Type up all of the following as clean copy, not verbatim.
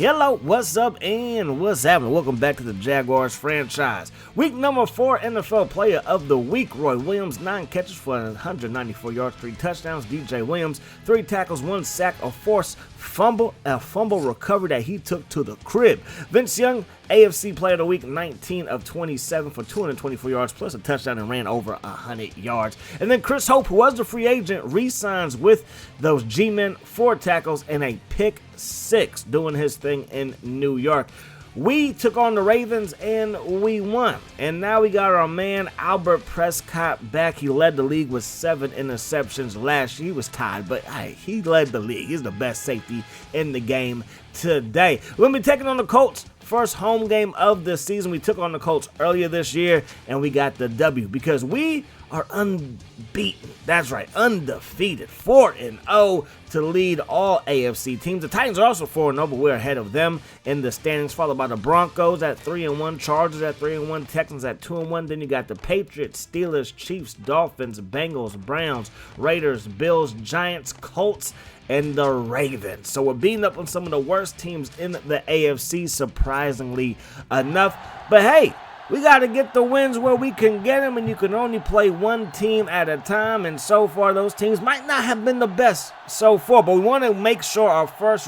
Hello, what's up, and what's happening? Welcome back to the Jaguars franchise. Week number 4 NFL Player of the Week. Roy Williams, 9 catches for 194 yards, 3 touchdowns. DJ Williams, 3 tackles, 1 sack, a forced fumble, a fumble recovery that he took to the crib. Vince Young, AFC Player of the Week, 19 of 27 for 224 yards, plus a touchdown and ran over 100 yards. And then Chris Hope, who was the free agent, re-signs with those G-Men, 4 tackles and a pick 6, doing his thing in New York. We took on the Ravens and we won. And now we got our man Albert Prescott back. He led the league with 7 interceptions last year. He was tied, but hey, he led the league. He's the best safety in the game today. We're going to be taking on the Colts. First home game of the season. We took on the Colts earlier this year and we got the W because we are unbeaten. That's right, undefeated, 4-0 to lead all AFC teams. The Titans are also 4-0, but we're ahead of them in the standings, followed by the Broncos at 3-1, Chargers at 3-1, Texans at 2-1. Then you got the Patriots, Steelers, Chiefs, Dolphins, Bengals, Browns, Raiders, Bills, Giants, Colts, and the Ravens. So we're beating up on some of the worst teams in the AFC, surprisingly enough. But hey, we got to get the wins where we can get them, and you can only play one team at a time. And so far, those teams might not have been the best so far, but we want to make sure our first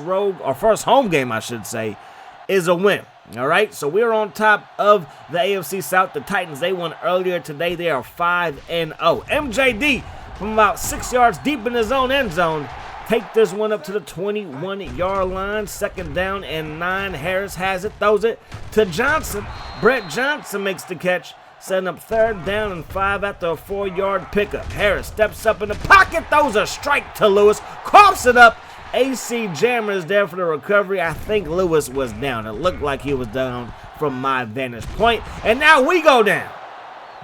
home game, I should say, is a win. All right, so we're on top of the AFC South. The Titans, they won earlier today. They are 5-0. MJD from about 6 yards deep in his own end zone. Take this one up to the 21-yard line. 2nd down and 9. Harris has it, throws it to Johnson. Brett Johnson makes the catch, setting up 3rd down and 5 after a 4-yard pickup. Harris steps up in the pocket, throws a strike to Lewis, coughs it up. AC Jammer is there for the recovery. I think Lewis was down. It looked like he was down from my vantage point. And now we go down.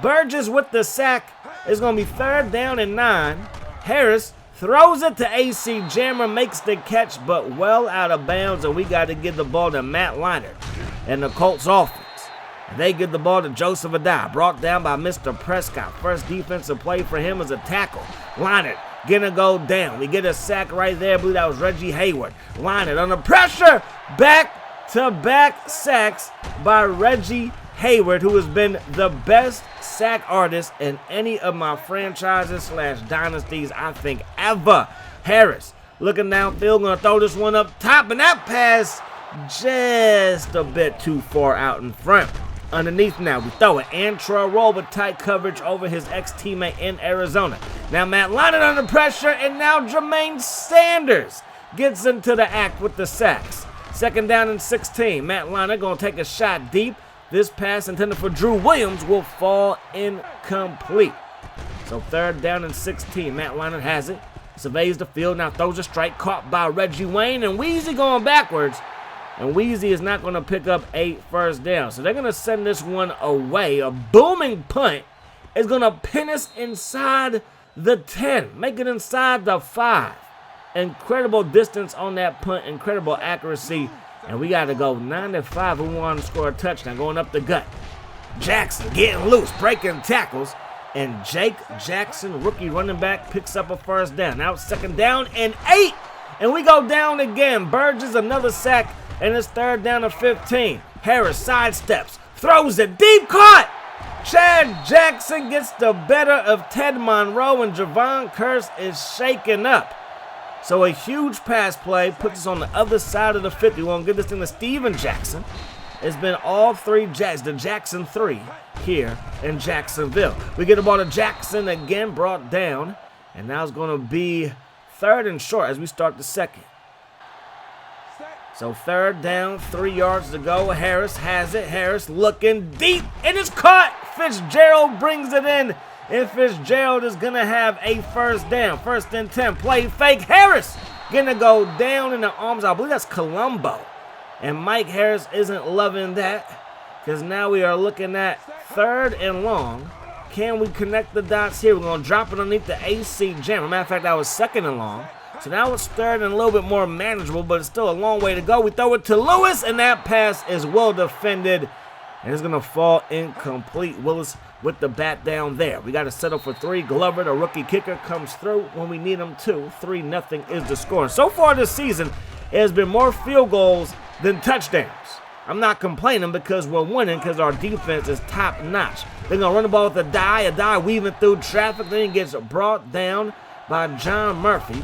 Burgess with the sack. It's going to be 3rd down and 9. Harris throws it to AC Jammer, makes the catch, but well out of bounds, and we got to give the ball to Matt Leinart and the Colts offense. They give the ball to Joseph Adai, brought down by Mr. Prescott. First defensive play for him is a tackle. Leinart gonna go down. We get a sack right there. I believe that was Reggie Hayward. Leinart under pressure. Back-to-back sacks by Reggie Hayward, who has been the best sack artist in any of my franchises / dynasties, I think, ever. Harris looking downfield, gonna throw this one up top, and that pass just a bit too far out in front. Underneath now, we throw it. Antrell Roll with tight coverage over his ex-teammate in Arizona. Now Matt Leinart under pressure, and now Jermaine Sanders gets into the act with the sacks. 2nd down and 16. Matt Leinart gonna take a shot deep. This pass intended for Drew Williams will fall incomplete. So 3rd down and 16. Matt Leinart has it. Surveys the field, now throws a strike caught by Reggie Wayne, and Weezy going backwards. And Weezy is not going to pick up a 1st down. So they're going to send this one away. A booming punt is going to pin us inside the 10. Make it inside the 5. Incredible distance on that punt. Incredible accuracy. And we got to go 9-5. We want to score a touchdown going up the gut. Jackson getting loose, breaking tackles. And Jake Jackson, rookie running back, picks up a 1st down. Now it's 2nd down and 8. And we go down again. Burgess another sack. And it's 3rd down and 15. Harris sidesteps, throws it deep, caught. Chad Jackson gets the better of Ted Monroe, and Javon Curse is shaken up. So a huge pass play puts us on the other side of the 50. We're going to give this thing to Steven Jackson. It's been all 3 Jags, the Jackson 3 here in Jacksonville. We get the ball to Jackson again, brought down. And now it's going to be 3rd and short as we start the 2nd. So 3rd down, 3 yards to go. Harris has it. Harris looking deep. It is caught. Fitzgerald brings it in. And Fitzgerald is going to have a 1st down. 1st and 10. Play fake. Harris going to go down in the arms. I believe that's Colombo. And Mike Harris isn't loving that because now we are looking at 3rd and long. Can we connect the dots here? We're going to drop it underneath the AC Jammer. Matter of fact, that was 2nd and long. So now it's 3rd and a little bit more manageable, but it's still a long way to go. We throw it to Lewis, and that pass is well defended, and it's going to fall incomplete. Willis with the bat down there. We got to settle for 3. Glover, the rookie kicker, comes through when we need him to. 3-0 is the score. And so far this season, it has been more field goals than touchdowns. I'm not complaining because we're winning because our defense is top notch. They're going to run the ball with a die weaving through traffic. Then he gets brought down by John Murphy.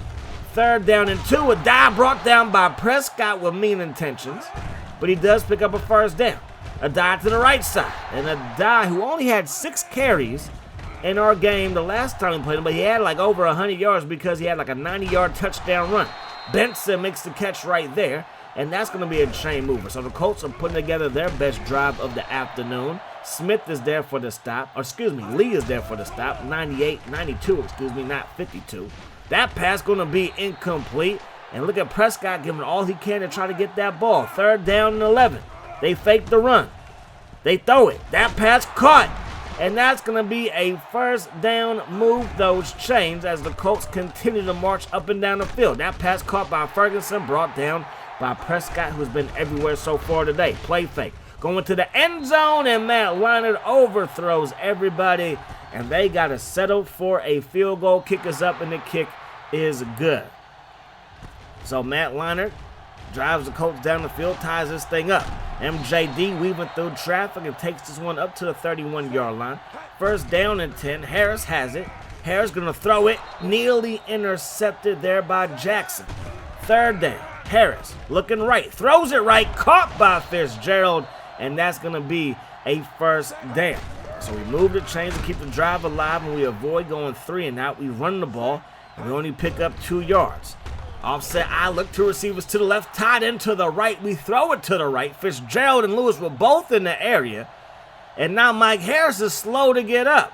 3rd down and 2, a die brought down by Prescott with mean intentions. But he does pick up a 1st down. A die to the right side. And a die who only had 6 carries in our game the last time we played him, but he had like over 100 yards because he had like a 90-yard touchdown run. Benson makes the catch right there, and that's going to be a chain mover. So the Colts are putting together their best drive of the afternoon. Smith is there for the stop, Lee is there for the stop, 92, not 52. That pass going to be incomplete, and look at Prescott giving all he can to try to get that ball. 3rd down and 11. They fake the run. They throw it. That pass caught. And that's going to be a 1st down. Move those chains as the Colts continue to march up and down the field. That pass caught by Ferguson, brought down by Prescott, who's been everywhere so far today. Play fake. Going to the end zone, and Matt Leinart overthrows everybody. And they got to settle for a field goal. Kick is up, and the kick is good. So Matt Leinart drives the Colts down the field, ties this thing up. MJD weaving through traffic and takes this one up to the 31-yard line. 1st down and 10. Harris has it. Harris going to throw it. Nearly intercepted there by Jackson. 3rd down. Harris looking right. Throws it right. Caught by Fitzgerald. And that's going to be a 1st down. So we move the chains to keep the drive alive, and we avoid going 3 and out. We run the ball, and we only pick up 2 yards. Offset I look to receivers to the left, tied in to the right. We throw it to the right. Fitzgerald and Lewis were both in the area. And now Mike Harris is slow to get up.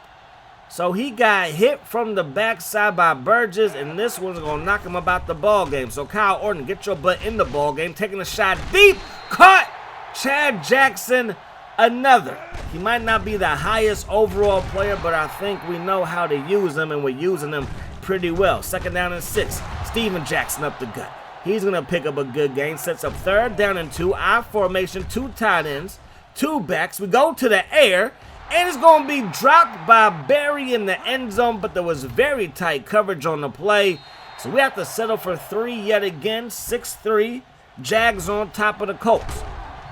So he got hit from the backside by Burgess, and this one's going to knock him about the ball game. So Kyle Orton, get your butt in the ball game. Taking a shot deep. Caught. Chad Jackson, another. He might not be the highest overall player, but I think we know how to use him, and we're using him pretty well. 2nd down and 6. Steven Jackson up the gut. He's going to pick up a good gain. Sets up 3rd down and 2. I formation, 2 tight ends, 2 backs. We go to the air, and it's going to be dropped by Barry in the end zone, but there was very tight coverage on the play. So we have to settle for 3 yet again. 6-3. Jags on top of the Colts.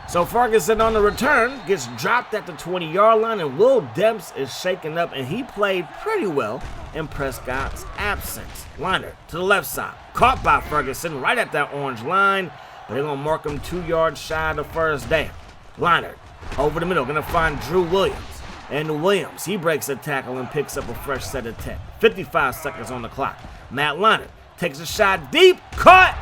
So Ferguson on the return gets dropped at the 20-yard line, and Will Demps is shaken up, and he played pretty well in Prescott's absence. Leinart to the left side. Caught by Ferguson right at that orange line, but they're going to mark him 2 yards shy of the 1st down. Leinart over the middle, going to find Drew Williams. And Williams, he breaks a tackle and picks up a fresh set of 10. 55 seconds on the clock. Matt Leinart takes a shot deep. Caught.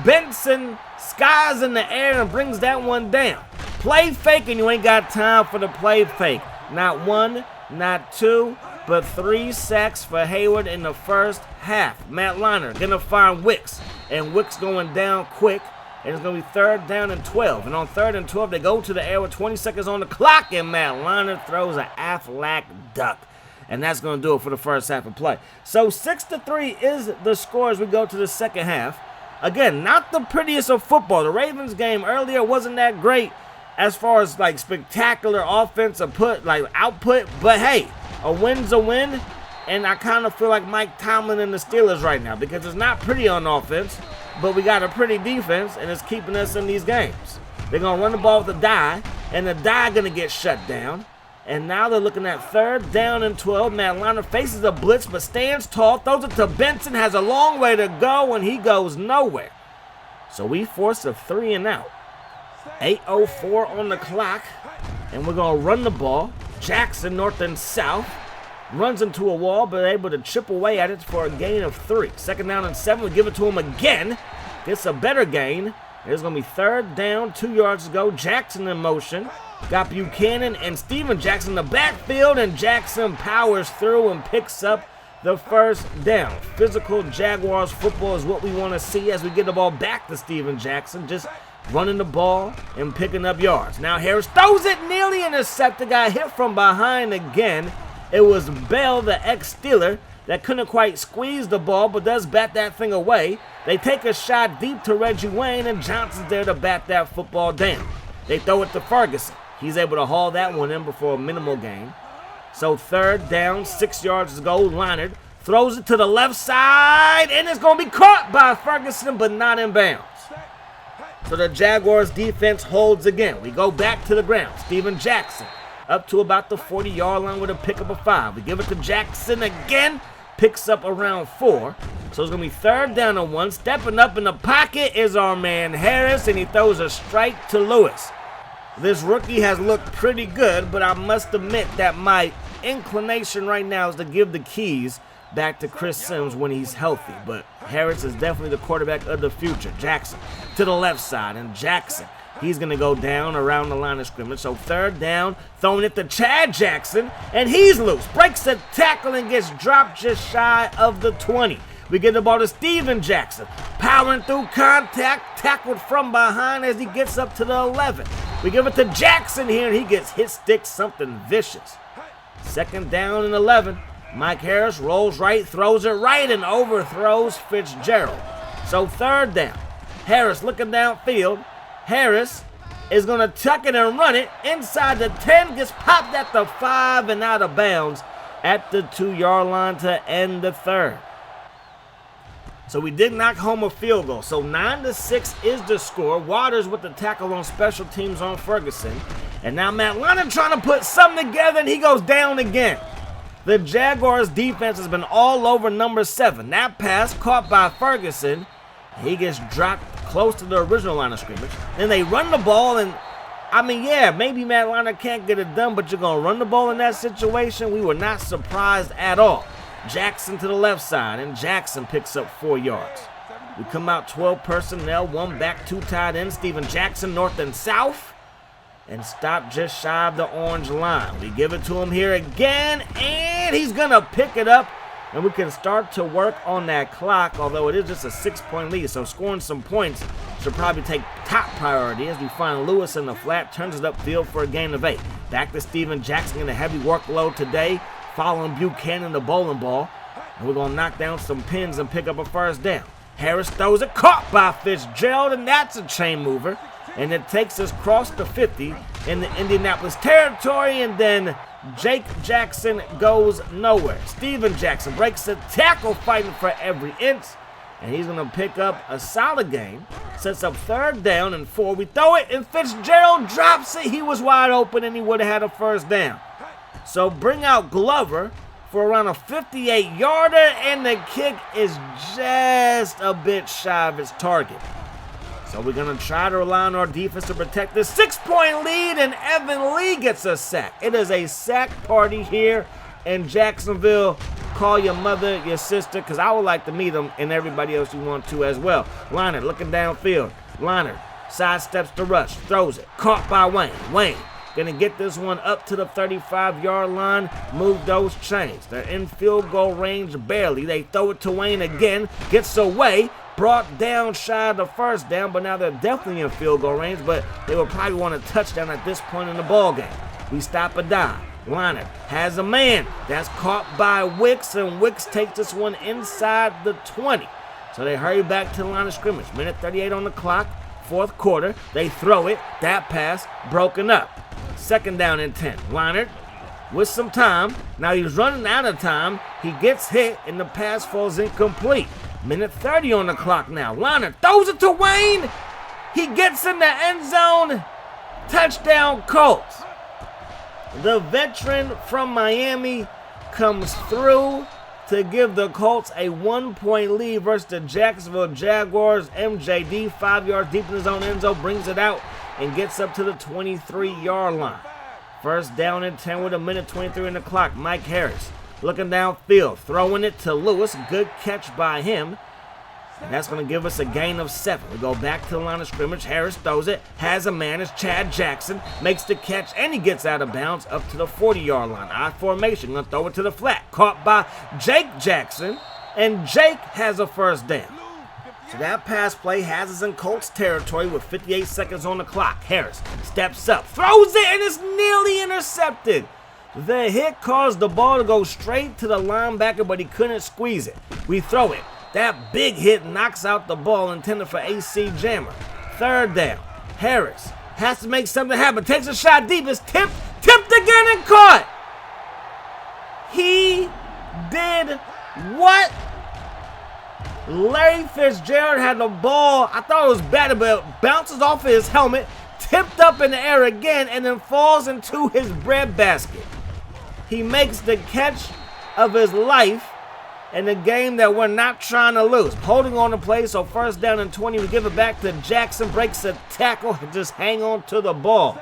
Benson skies in the air and brings that one down. Play fake, and you ain't got time for the play fake. Not 1, not 2, but 3 sacks for Hayward in the 1st half. Matt Leinart gonna find Wicks, and Wicks going down quick, and it's gonna be 3rd down and 12. And on 3rd and 12, they go to the air with 20 seconds on the clock, and Matt Leinart throws an Aflac duck. And that's gonna do it for the 1st half of play. So 6-3 is the score as we go to the 2nd half. Again, not the prettiest of football. The Ravens game earlier wasn't that great as far as like spectacular offensive output, but hey, a win's a win, and I kind of feel like Mike Tomlin and the Steelers right now because it's not pretty on offense, but we got a pretty defense, and it's keeping us in these games. They're going to run the ball with a die, and the die going to get shut down. And now they're looking at 3rd down and 12. Matt Leinart faces a blitz, but stands tall, throws it to Benson, has a long way to go, and he goes nowhere. So we force a 3 and out. 8:04 on the clock, and we're going to run the ball. Jackson, north and south, runs into a wall, but able to chip away at it for a gain of 3. 2nd down and 7, we give it to him again. Gets a better gain. It's going to be 3rd down, 2 yards to go. Jackson in motion. Got Buchanan and Steven Jackson in the backfield, and Jackson powers through and picks up the 1st down. Physical Jaguars football is what we want to see as we get the ball back to Steven Jackson, just running the ball and picking up yards. Now Harris throws it, nearly intercepted, got hit from behind again. It was Bell, the ex-Steeler, that couldn't quite squeeze the ball, but does bat that thing away. They take a shot deep to Reggie Wayne, and Johnson's there to bat that football down. They throw it to Ferguson. He's able to haul that one in before a minimal gain. So 3rd down, 6 yards to go. Leinart throws it to the left side, and it's going to be caught by Ferguson, but not in bounds. So the Jaguars defense holds again. We go back to the ground. Steven Jackson up to about the 40-yard line with a pickup of 5. We give it to Jackson again. Picks up around 4. So it's going to be 3rd down and 1. Stepping up in the pocket is our man Harris, and he throws a strike to Lewis. This rookie has looked pretty good, but I must admit that my inclination right now is to give the keys back to Chris Sims when he's healthy. But Harris is definitely the quarterback of the future. Jackson to the left side, and Jackson, he's going to go down around the line of scrimmage. So 3rd down, throwing it to Chad Jackson, and he's loose. Breaks the tackle and gets dropped just shy of the 20. We get the ball to Steven Jackson, powering through contact, tackled from behind as he gets up to the 11. We give it to Jackson here, and he gets hit stick something vicious. 2nd down and 11. Mike Harris rolls right, throws it right, and overthrows Fitzgerald. So 3rd down. Harris looking downfield. Harris is going to tuck it and run it inside the 10, gets popped at the 5 and out of bounds at the 2-yard line to end the 3rd. So we did knock home a field goal. So 9-6 is the score. Waters with the tackle on special teams on Ferguson. And now Matt Leinart trying to put something together, and he goes down again. The Jaguars defense has been all over number 7. That pass caught by Ferguson. He gets dropped close to the original line of scrimmage. Then they run the ball, and I mean, yeah, maybe Matt Leinart can't get it done, but you're going to run the ball in that situation. We were not surprised at all. Jackson to the left side, and Jackson picks up 4 yards. We come out 12 personnel, 1 back, 2 tight ends. Steven Jackson north and south, and stop just shy of the orange line. We give it to him here again, and he's going to pick it up, and we can start to work on that clock, although it is just a 6-point lead, so scoring some points should probably take top priority as we find Lewis in the flat, turns it upfield for a gain of 8. Back to Steven Jackson in a heavy workload today, following Buchanan the bowling ball, and we're going to knock down some pins and pick up a 1st down. Harris throws it, caught by Fitzgerald, and that's a chain mover. And it takes us across the 50 in the Indianapolis territory, and then Jake Jackson goes nowhere. Steven Jackson breaks a tackle fighting for every inch, and he's going to pick up a solid gain. Sets up 3rd down and 4. We throw it, and Fitzgerald drops it. He was wide open, and he would have had a 1st down. So bring out Glover for around a 58-yarder, and the kick is just a bit shy of its target. So we're going to try to rely on our defense to protect this 6-point lead, and Evan Lee gets a sack. It is a sack party here in Jacksonville. Call your mother, your sister, because I would like to meet them, and everybody else you want to as well. Leinart looking downfield. Leinart sidesteps the rush, throws it, caught by Wayne. Wayne going to get this one up to the 35-yard line, move those chains. They're in field goal range barely. They throw it to Wayne again, gets away, brought down shy of the 1st down, but now they're definitely in field goal range, but they will probably want a touchdown at this point in the ball game. We stop a dive. Leinart has a man. That's caught by Wicks, and Wicks takes this one inside the 20. So they hurry back to the line of scrimmage. Minute 38 on the clock, 4th quarter. They throw it. That pass broken up. 2nd down and 10. Leinart with some time. Now he's running out of time. He gets hit, and the pass falls incomplete. Minute 30 on the clock now. Leinart throws it to Wayne. He gets in the end zone. Touchdown, Colts. The veteran from Miami comes through to give the Colts a 1-point lead versus the Jacksonville Jaguars. MJD, 5 yards deep in his own end zone, brings it out and gets up to the 23-yard line. 1st down and 10 with a minute 23 on the clock. Mike Harris looking downfield, throwing it to Lewis. Good catch by him. And that's going to give us a gain of 7. We go back to the line of scrimmage. Harris throws it, has a man. It's Chad Jackson, makes the catch, and he gets out of bounds up to the 40-yard line. I formation, going to throw it to the flat. Caught by Jake Jackson, and Jake has a 1st down. So that pass play has us in Colts territory with 58 seconds on the clock. Harris steps up, throws it, and it's nearly intercepted. The hit caused the ball to go straight to the linebacker, but he couldn't squeeze it. We throw it. That big hit knocks out the ball intended for AC Jammer. 3rd down. Harris has to make something happen. Takes a shot deep. It's tipped again and caught. He did what? Larry Fitzgerald had the ball. I thought it was batted, but it bounces off of his helmet, tipped up in the air again, and then falls into his breadbasket. He makes the catch of his life in the game that we're not trying to lose. Holding on to play, so first down and 20. We give it back to Jackson. Breaks a tackle and just hang on to the ball.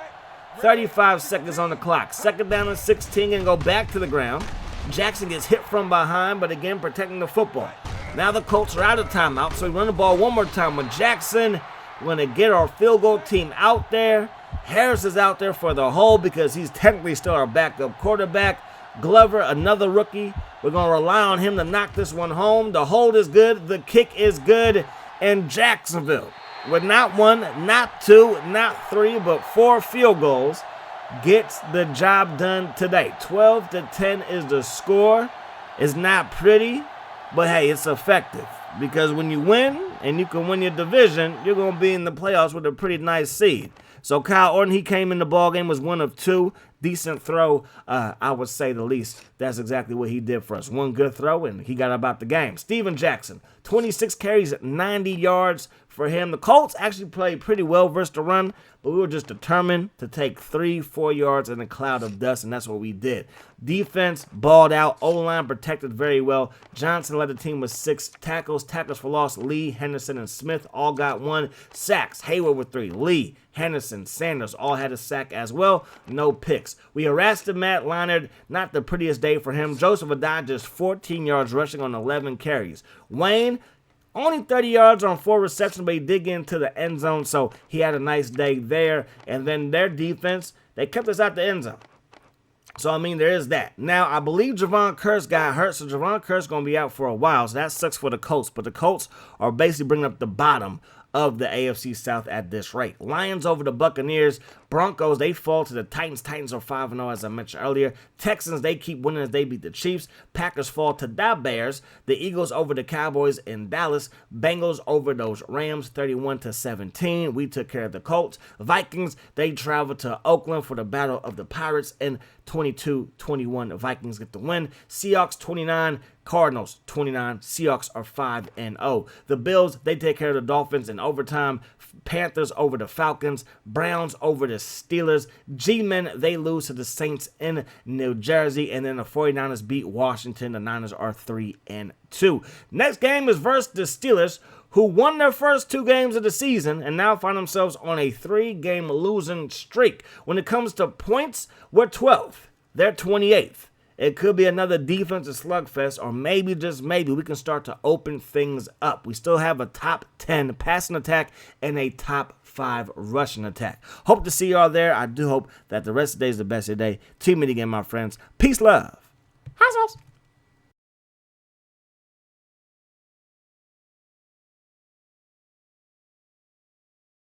35 seconds on the clock. Second down and 16 and go back to the ground. Jackson gets hit from behind, but again protecting the football. Now the Colts are out of timeout, so we run the ball one more time with Jackson. We're going to get our field goal team out there. Harris is out there for the hold because he's technically still our backup quarterback. Glover, another rookie. We're going to rely on him to knock this one home. The hold is good. The kick is good. And Jacksonville, with not one, not two, not three, but 4 field goals, gets the job done today. 12-10 is the score. It's not pretty, but hey, it's effective. Because when you win and you can win your division, you're going to be in the playoffs with a pretty nice seed. So Kyle Orton, he came in the ball game, was 1 of 2. Decent throw, I would say the least. That's exactly what he did for us. One good throw, and he got about the game. Steven Jackson, 26 carries, 90 yards for him. The Colts actually played pretty well versus the run, but we were just determined to take 3-4 yards in a cloud of dust, and that's what we did. Defense balled out. O-line protected very well. Johnson led the team with 6 tackles. Tackles for loss, Lee, Henderson, and Smith all got 1. Sacks, Hayward with 3. Lee, Henderson, Sanders all had a sack as well. No picks. We harassed Matt Leinart. Not the prettiest day for him. Joseph Adai just 14 yards rushing on 11 carries. Wayne, only 30 yards on 4 receptions, but he did get into the end zone, so he had a nice day there. And then their defense, they kept us out the end zone. So, I mean, there is that. Now, I believe Javon Curse got hurt, so Javon Curse is going to be out for a while, so that sucks for the Colts. But the Colts are basically bringing up the bottom of the AFC South at this rate. Lions over the Buccaneers. Broncos, they fall to the Titans. Titans are 5-0, as I mentioned earlier. Texans, they keep winning as they beat the Chiefs. Packers fall to the Bears. The Eagles over the Cowboys in Dallas. Bengals over those Rams, 31-17. We took care of the Colts. Vikings, they travel to Oakland for the Battle of the Pirates, and 22-21. The Vikings get the win. Seahawks, 29. Cardinals, 29. Seahawks are 5-0. The Bills, they take care of the Dolphins in overtime. Panthers over the Falcons. Browns over the Steelers. G-Men, they lose to the Saints in New Jersey. And then the 49ers beat Washington. The Niners are 3-2. Next game is versus the Steelers, who won their first 2 games of the season and now find themselves on a 3-game losing streak. When it comes to points, we're 12th. They're 28th. It could be another defensive slugfest, or maybe, just maybe, we can start to open things up. We still have a top 10 passing attack and a top 5 rushing attack. Hope to see y'all there. I do hope that the rest of the day is the best of the day. Team meet again, my friends. Peace, love. High sauce.